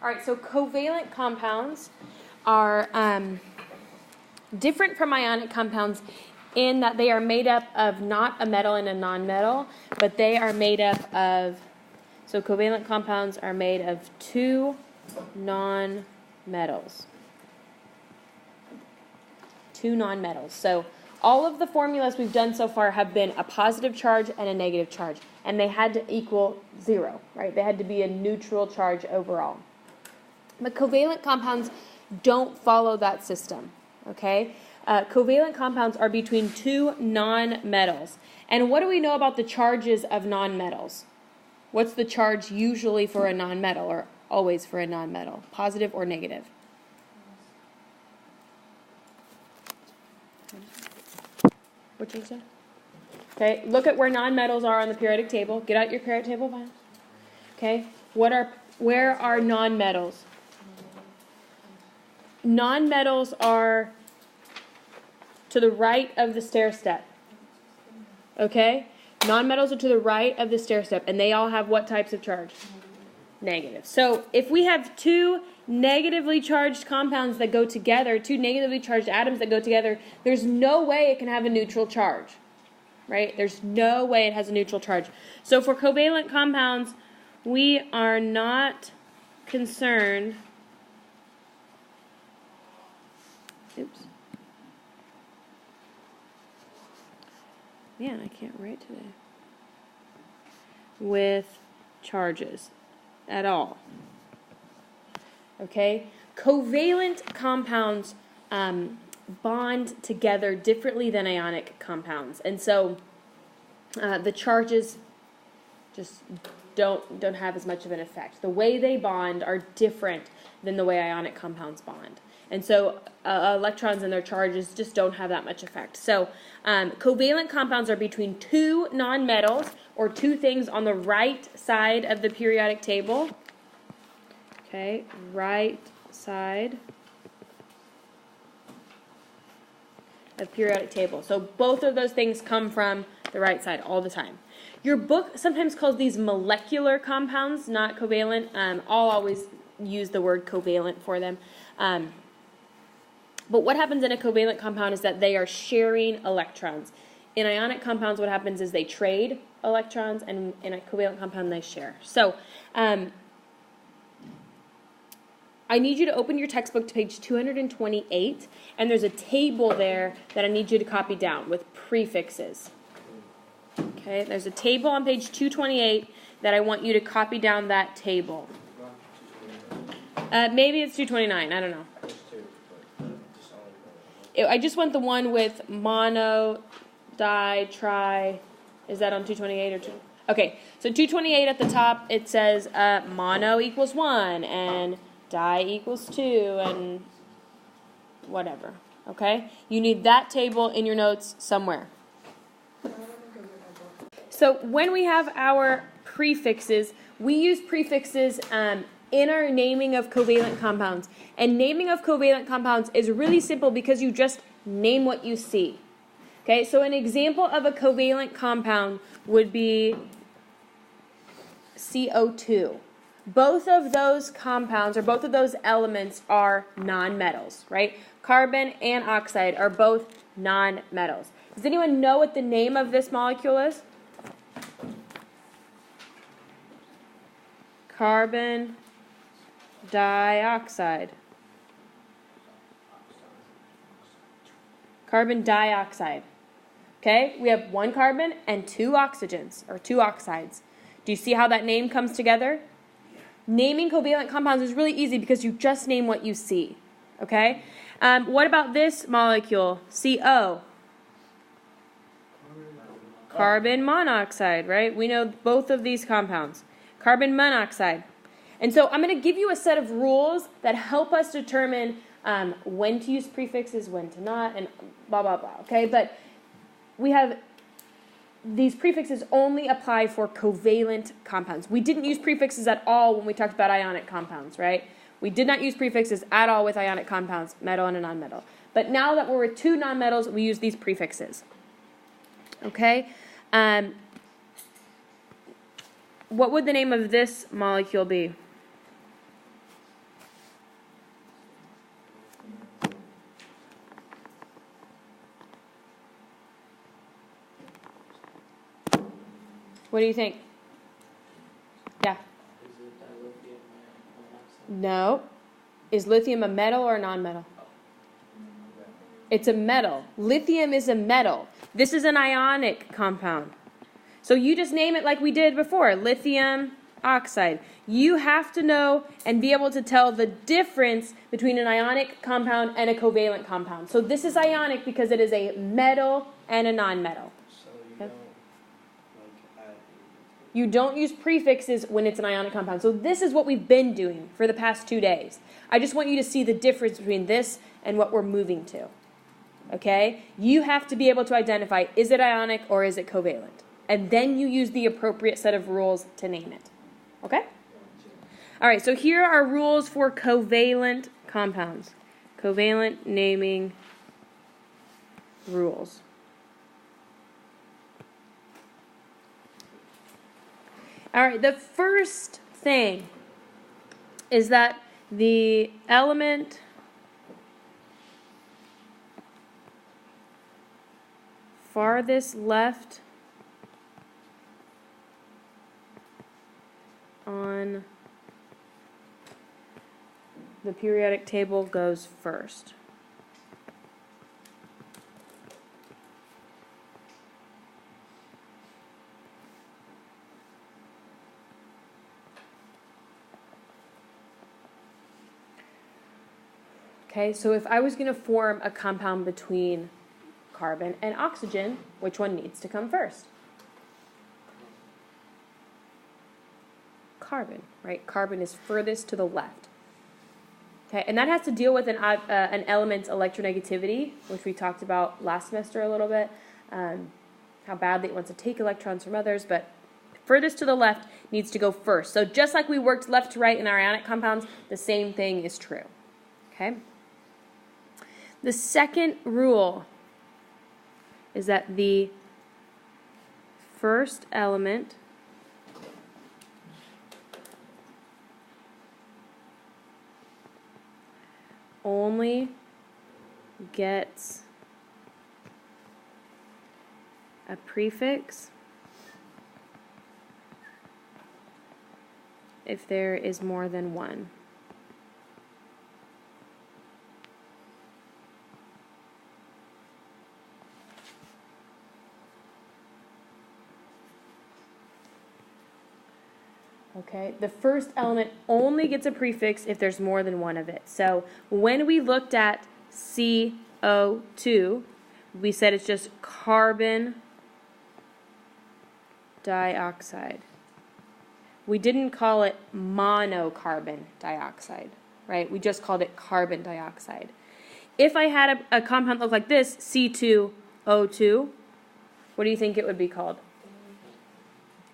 All right, so covalent compounds are different from ionic compounds in that they are made up of not a metal and a nonmetal, but they are made up of, so covalent compounds are made of two nonmetals. Two nonmetals. So all of the formulas we've done so far have been a positive charge and a negative charge, and they had to equal 0, right? They had to be a neutral charge overall. But covalent compounds don't follow that system, okay? Covalent compounds are between two nonmetals. And what do we know about the charges of nonmetals? What's the charge usually for a nonmetal, or always for a nonmetal? Positive or negative? What you say? Okay, look at where nonmetals are on the periodic table. Get out your periodic table, fine. Okay, where are nonmetals? Nonmetals are to the right of the stair step. Okay? Nonmetals are to the right of the stair step, and they all have what types of charge? Negative. So if we have two negatively charged compounds that go together, two negatively charged atoms that go together, there's no way it can have a neutral charge. Right? There's no way it has a neutral charge. So for covalent compounds, we are not concerned. Oops. Man, I can't write today. With charges at all. Okay? Covalent compounds bond together differently than ionic compounds. And so the charges just don't have as much of an effect. The way they bond are different than the way ionic compounds bond. And so electrons and their charges just don't have that much effect. So covalent compounds are between two nonmetals, or two things on the right side of the periodic table. Okay, right side of periodic table. So both of those things come from the right side all the time. Your book sometimes calls these molecular compounds, not covalent. I'll always use the word covalent for them. But what happens in a covalent compound is that they are sharing electrons. In ionic compounds, what happens is they trade electrons, and in a covalent compound, they share. So I need you to open your textbook to page 228, and there's a table there that I need you to copy down with prefixes. Okay, there's a table on page 228 that I want you to copy down that table. Maybe it's 229, I don't know. I just want the one with mono, di, tri. Is that on 228 or 2? Okay, so 228 at the top, it says mono equals 1, and di equals 2, and whatever. Okay? You need that table in your notes somewhere. So when we have our prefixes, we use prefixes in our naming of covalent compounds. And naming of covalent compounds is really simple because you just name what you see. Okay, so an example of a covalent compound would be CO2. Both of those compounds, or both of those elements, are nonmetals, right? Carbon and oxide are both nonmetals. Does anyone know what the name of this molecule is? Carbon dioxide. Carbon dioxide. Okay, we have one carbon and two oxygens, or two oxides. Do you see how that name comes together? Naming covalent compounds is really easy because you just name what you see. Okay? What about this molecule? CO. Carbon monoxide, right? We know both of these compounds. Carbon monoxide. And so I'm going to give you a set of rules that help us determine when to use prefixes, when to not, and blah, blah, blah. Okay? But we have these prefixes only apply for covalent compounds. We didn't use prefixes at all when we talked about ionic compounds, right? We did not use prefixes at all with ionic compounds, metal and a nonmetal. But now that we're with two nonmetals, we use these prefixes. Okay? What would the name of this molecule be? What do you think? Yeah. Is it dilithium monoxide? No. Is lithium a metal or a non-metal? It's a metal. Lithium is a metal. This is an ionic compound. So you just name it like we did before, lithium oxide. You have to know and be able to tell the difference between an ionic compound and a covalent compound. So this is ionic because it is a metal and a non-metal. So you don't add. You don't use prefixes when it's an ionic compound. So this is what we've been doing for the past 2 days. I just want you to see the difference between this and what we're moving to. Okay? You have to be able to identify, is it ionic or is it covalent? And then you use the appropriate set of rules to name it. Okay? All right, so here are rules for covalent compounds. Covalent naming rules. All right, the first thing is that the element farthest left on the periodic table goes first. Okay, so if I was going to form a compound between carbon and oxygen, which one needs to come first? Carbon, right? Carbon is furthest to the left. Okay, and that has to deal with an element's electronegativity, which we talked about last semester a little bit, how badly it wants to take electrons from others, but furthest to the left needs to go first. So just like we worked left to right in our ionic compounds, the same thing is true. Okay? The second rule is that the first element only gets a prefix if there is more than one. Okay, the first element only gets a prefix if there's more than one of it. So when we looked at CO2, we said it's just carbon dioxide. We didn't call it monocarbon dioxide, right? We just called it carbon dioxide. If I had a compound look like this, C2O2, what do you think it would be called?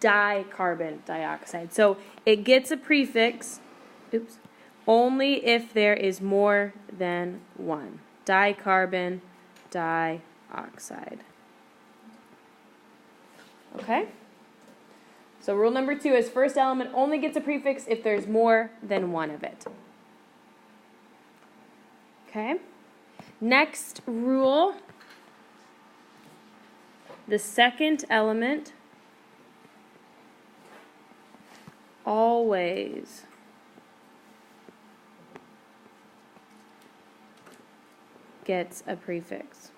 Dicarbon dioxide. So it gets a prefix, only if there is more than one. Dicarbon dioxide. Okay? So rule number 2 is first element only gets a prefix if there's more than one of it. Okay? Next rule, the second element always gets a prefix.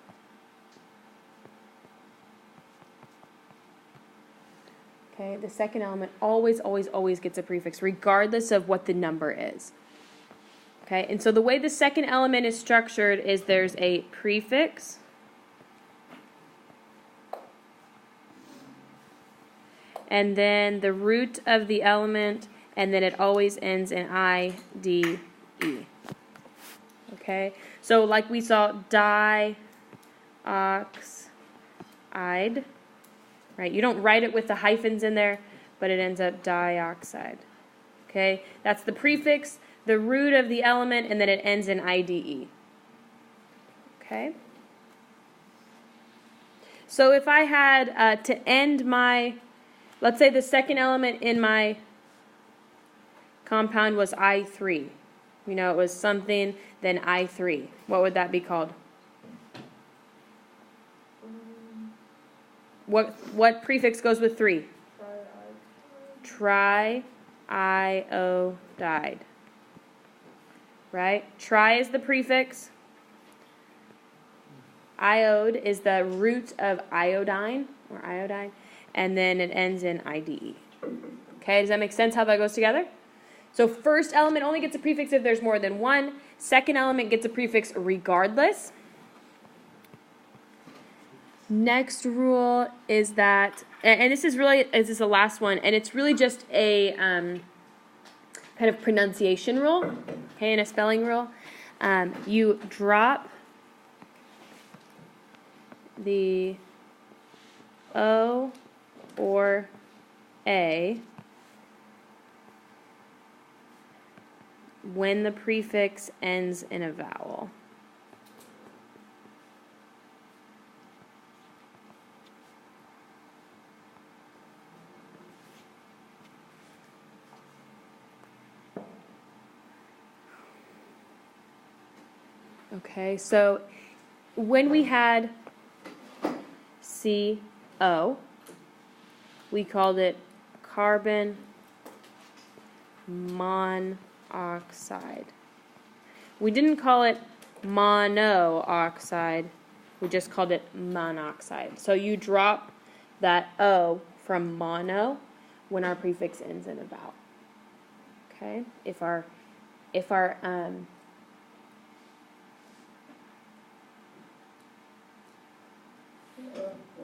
Okay, the second element always gets a prefix, regardless of what the number is. Okay, and so the way the second element is structured is there's a prefix, and then the root of the element, and then it always ends in IDE. Okay, so like we saw, dioxide, right? You don't write it with the hyphens in there, but it ends up dioxide. Okay, that's the prefix, the root of the element, and then it ends in IDE. Okay? So if I had to end my, let's say the second element in my compound was I3. You know, it was something, then I3. What would that be called? What prefix goes with 3? triiodide. Right? Tri is the prefix. Iode is the root of iodine or iodine, and then it ends in IDE. Okay, does that make sense how that goes together? So first element only gets a prefix if there's more than one. Second element gets a prefix regardless. Next rule is that, and this is the last one, and it's really just a kind of pronunciation rule, okay, and a spelling rule. You drop the O or A when the prefix ends in a vowel. Okay, so when we had CO, we called it carbon monoxide. We didn't call it monoxide, we just called it monoxide. So you drop that O from mono when our prefix ends in a vowel. Okay, if our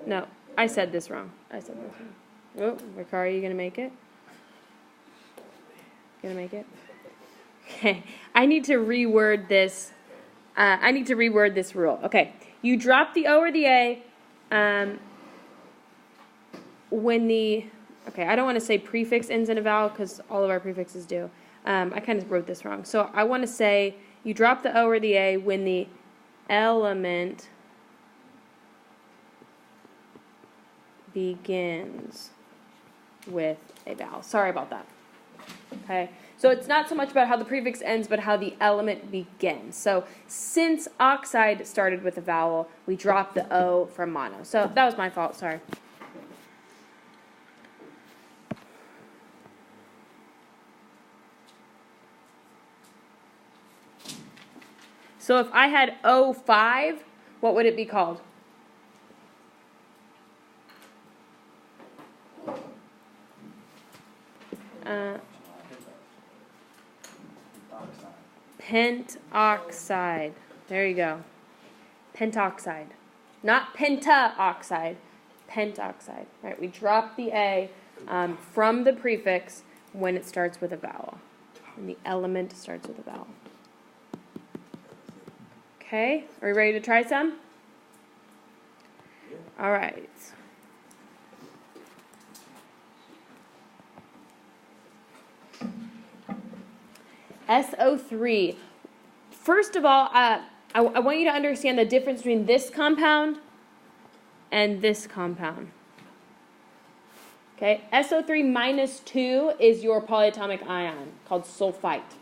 no, I said this wrong. Oh, Ricard, are you going to make it? Going to make it? Okay. I need to reword this. This rule. Okay. You drop the O or the A when the... Okay, I don't want to say prefix ends in a vowel because all of our prefixes do. I kind of wrote this wrong. So I want to say you drop the O or the A when the element begins with a vowel. Sorry about that. Okay, so it's not so much about how the prefix ends, but how the element begins. So since oxide started with a vowel, we dropped the O from mono. So that was my fault, sorry. So if I had O5, what would it be called? Pentoxide. There you go. Pentoxide. Not pentaoxide. Pentoxide. Right? We drop the A from the prefix when it starts with a vowel. When the element starts with a vowel. Okay? Are we ready to try some? All right. SO3. First of all, I want you to understand the difference between this compound and this compound. Okay, SO3 minus 2 is your polyatomic ion called sulfite.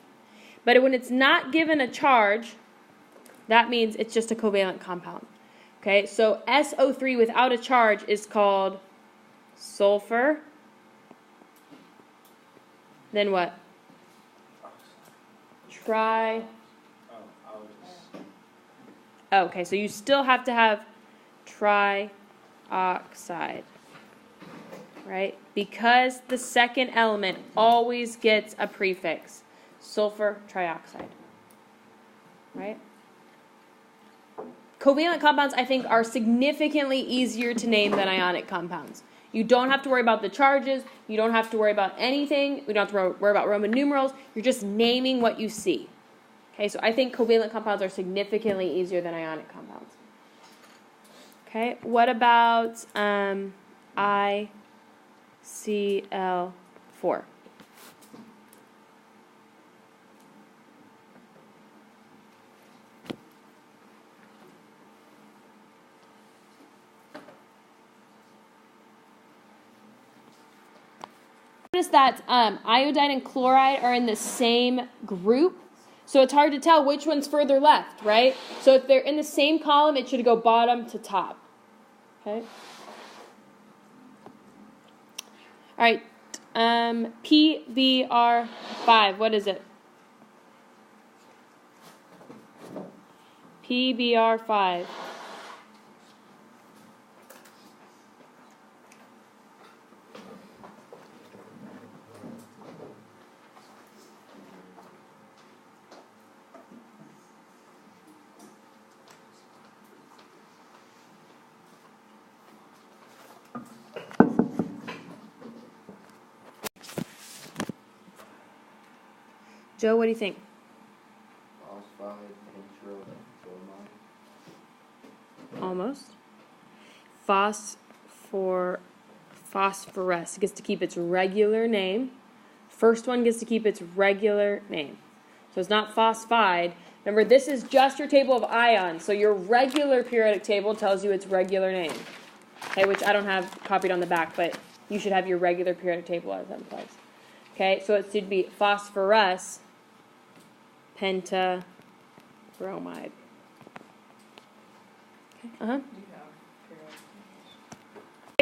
But when it's not given a charge, that means it's just a covalent compound. Okay, so SO3 without a charge is called sulfur. Then what? Okay, so you still have to have trioxide, right? Because the second element always gets a prefix, sulfur trioxide, right? Covalent compounds, I think, are significantly easier to name than ionic compounds. You don't have to worry about the charges. You don't have to worry about anything. We don't have to worry about Roman numerals. You're just naming what you see. Okay, so I think covalent compounds are significantly easier than ionic compounds. Okay, what about ICl4? Notice that iodine and chloride are in the same group, so it's hard to tell which one's further left, right? So if they're in the same column, it should go bottom to top. Okay. All right. PBr5, what is it? PBr5. Joe, what do you think? Phosphide pentrobromide. Almost. Phosphorus gets to keep its regular name. First one gets to keep its regular name. So it's not phosphide. Remember, this is just your table of ions. So your regular periodic table tells you its regular name. Okay, which I don't have copied on the back, but you should have your regular periodic table as that place. Okay, so it should be phosphorus pentabromide. Okay,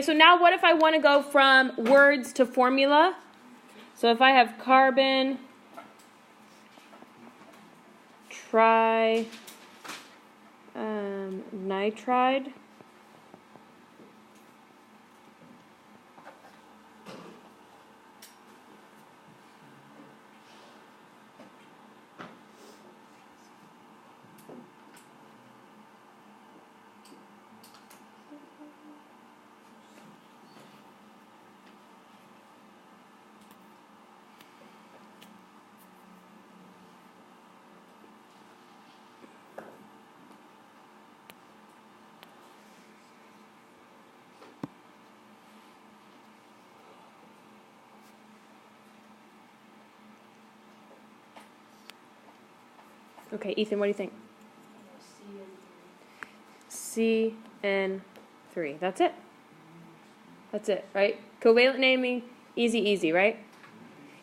Okay, so now what if I want to go from words to formula? So if I have carbon, nitride. Okay, Ethan, what do you think? CN3. That's it. That's it, right? Covalent naming, easy, right?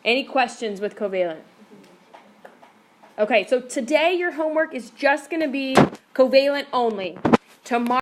Any questions with covalent? Okay, so today your homework is just going to be covalent only. Tomorrow